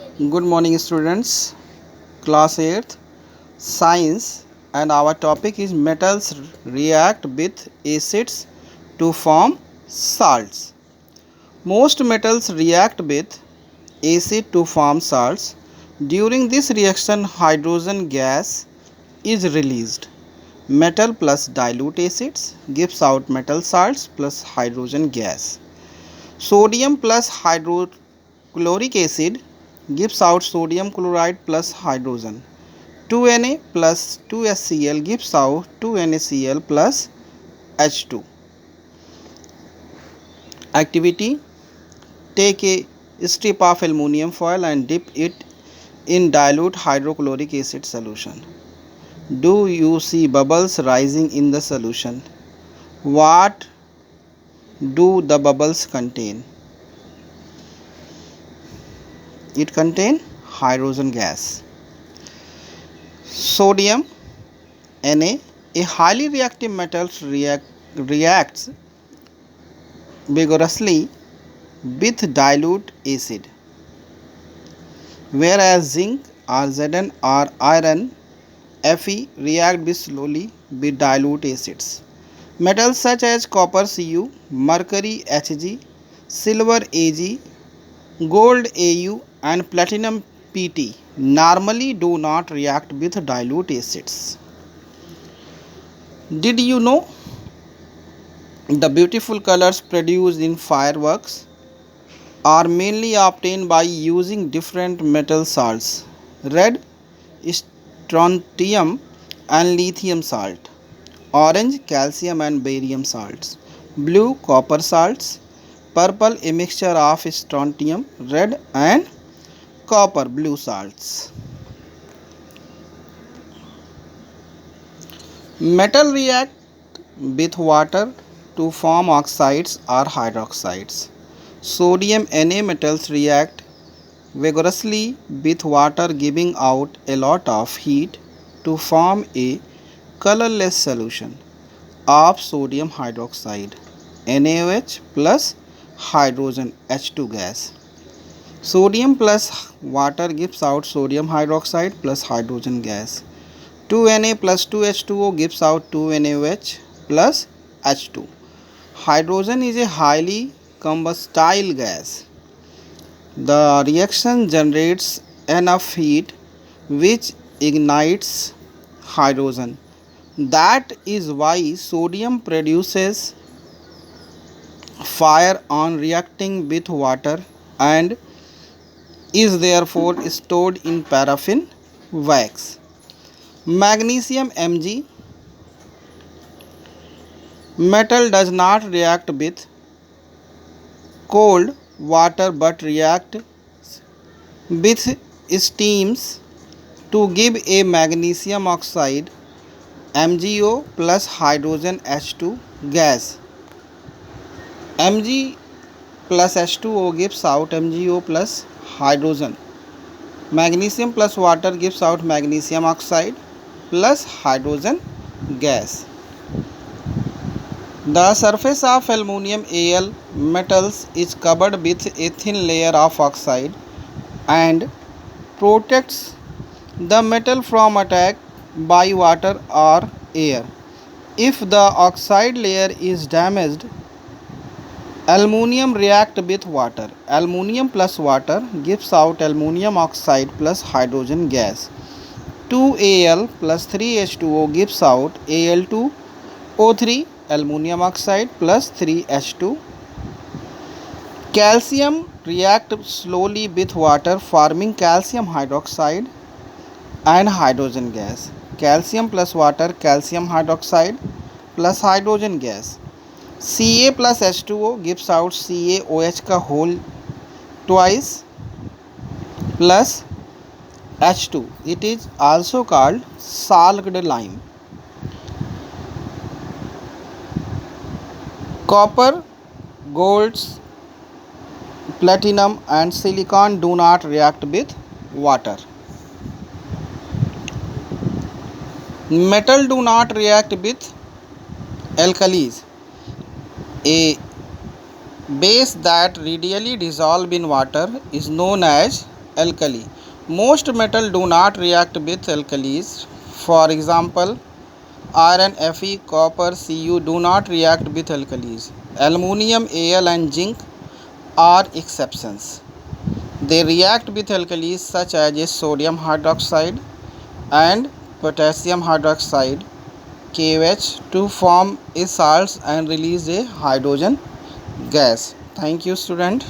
Good morning, students. Class 8th Science, and our topic is metals react with acids to form salts. Most metals react with acid to form salts. During this reaction, hydrogen gas is released. Metal plus dilute acids gives out metal salts plus hydrogen gas. Sodium plus hydrochloric acid gives out sodium chloride plus hydrogen. 2Na plus 2HCl gives out 2NaCl plus H2. Activity: take a strip of aluminum foil and dip it in dilute hydrochloric acid solution. Do you see bubbles rising in the solution? What do the bubbles contain? It contains hydrogen gas. Sodium Na, a highly reactive metal, reacts vigorously with dilute acid, whereas zinc or Zn or iron Fe react with slowly with dilute acids. Metals such as copper Cu, mercury Hg, silver Ag, gold Au and platinum Pt normally do not react with dilute acids. Did you know the beautiful colors produced in fireworks are mainly obtained by using different metal salts? Red, strontium and lithium salt. Orange, calcium and barium salts. Blue, copper salts. Purple, a mixture of strontium, red and copper blue salts. Metal react with water to form oxides or hydroxides. Sodium Na metals react vigorously with water, giving out a lot of heat to form a colorless solution of sodium hydroxide NaOH plus hydrogen H2 gas. Sodium plus water gives out sodium hydroxide plus hydrogen gas. 2Na plus 2H2O gives out 2NaOH plus H2. Hydrogen is a highly combustible gas. The reaction generates enough heat which ignites hydrogen. That is why sodium produces fire on reacting with water and is therefore stored in paraffin wax. Magnesium Mg, metal does not react with cold water but react with steams to give a magnesium oxide MgO plus hydrogen H2 gas. Mg plus H2O gives out MgO plus hydrogen. Magnesium plus water gives out magnesium oxide plus hydrogen gas. The surface of aluminum Al metals is covered with a thin layer of oxide and protects the metal from attack by water or air. If the oxide layer is damaged, aluminum reacts with water. Aluminum plus water gives out aluminum oxide plus hydrogen gas. 2Al plus 3H2O gives out Al2O3 aluminum oxide plus 3H2. Calcium reacts slowly with water, forming calcium hydroxide and hydrogen gas. Calcium plus water, calcium hydroxide plus hydrogen gas. Ca plus H2O gives out CaOH का whole twice plus H2. It is also called salted lime. Copper, gold, platinum and silicon do not react with water. Metal do not react with alkalis. A base that readily dissolve in water is known as alkali. Most metals do not react with alkalis. For example, iron, Fe, copper, Cu do not react with alkalis. Aluminium, Al and zinc are exceptions. They react with alkalis such as sodium hydroxide and potassium hydroxide KOH to form a salts and release a hydrogen gas. Thank you, student.